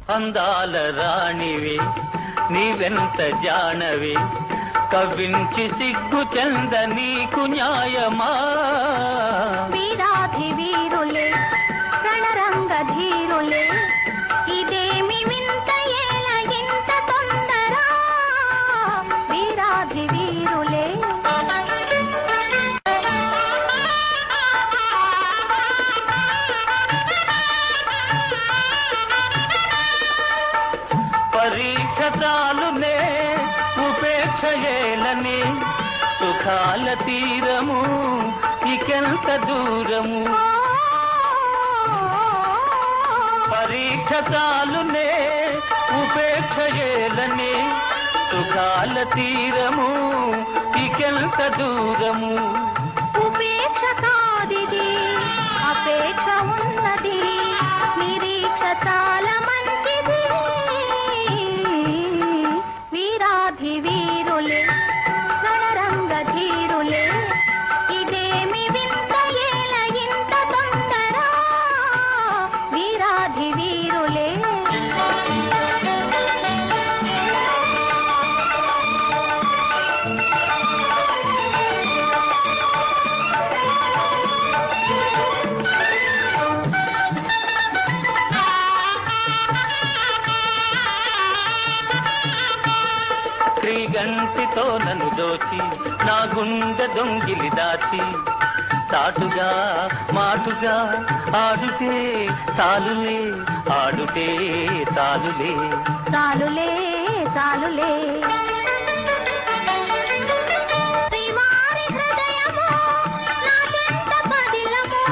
అందాల రాణివి నీవెంత జానవి కవించి సిగ్గు చెంద నీకు న్యాయమా వీరాధి వీరులే రణరంగ ధీరులే ఇదేమి వింత ఏల ఇంత తొందర వీరాధి వీరులే పరీక్ష చాలునే ఉపేక్ష ఏలని సుఖాల తీరము ఇకెంత దూరము పరీక్ష చాలునే ఉపేక్ష ఏలని సుఖాల తీరము ఇకెంత దూరము ఉపేక్ష కాదిది అపేక్ష ఉన్నది నిరీక్ష చాలా మంచిది వీరాధి వీరులే రణరంగ ధీరులే ఇదేమి వింత ఏల ఇంత తొందర వీరాధి వీరులే శ్రీగంటితో నన్ను దోచి నా గుండె దొంగిలి దాచి చాటుగా మాటుగా ఆడుతే చాలులే ఆడుతే చాలులే చాలులే చాలులే శ్రీవారి హృదయము నా చెంత పదిలము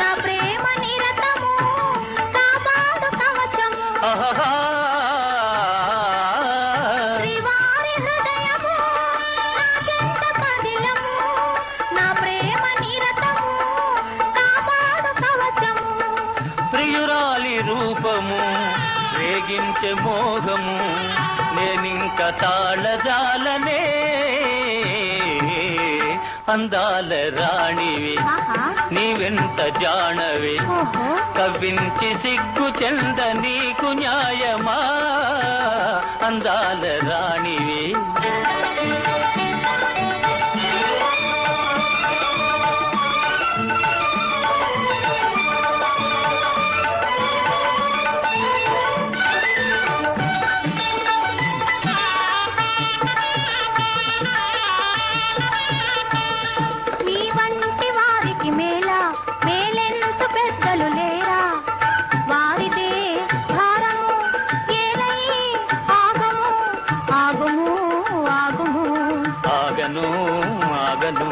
నా ప్రేమ నిరతము కాపాడు కవచము ఆహా శ్రీవారి హృదయము నా చెంత పదిలము నా ప్రేమ నిరతము కాపాడు కవచము ప్రియురాలి రూపము రేగించే మోహము నేనింక తాళజాలనే అందాల రాణివి ఆహా నీవెంత జానవి ఓహో కవ్వించి సిగ్గు చెంద నీకు న్యాయమా అందాల రాణివి మీ వంటి వారికి మేలెంత పెద్దలు లేరా వారిదే భారము ఏలై ఆగము ఆగుము ఆగుము ఆగను ఆగను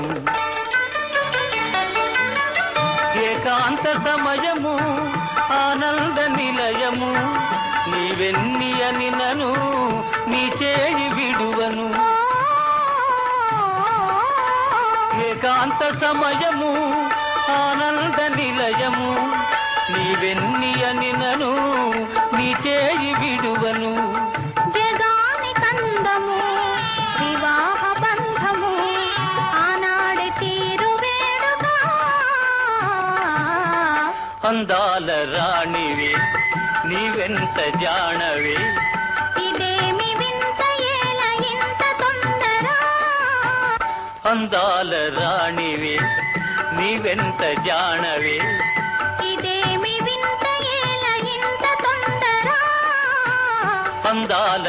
ఏకాంత సమయము ఆనంద నిలయము నీవెన్నియని నను నీ చేయి విడువను ఏకాంత సమయము ఆనంద నిలయము నీవెన్నియని నను నీ చేయి విడువను జగాని కందము వివాహ బంధము ఆనాడి తీరు వేడుగా అందాల రాణివి నీవెంత జానవి ఇదేమి వింత ఏల ఇంత తొందర అందాల రాణివి నీవెంత జానవి ఇదేమి వింత ఏల ఇంత తొందర అందాల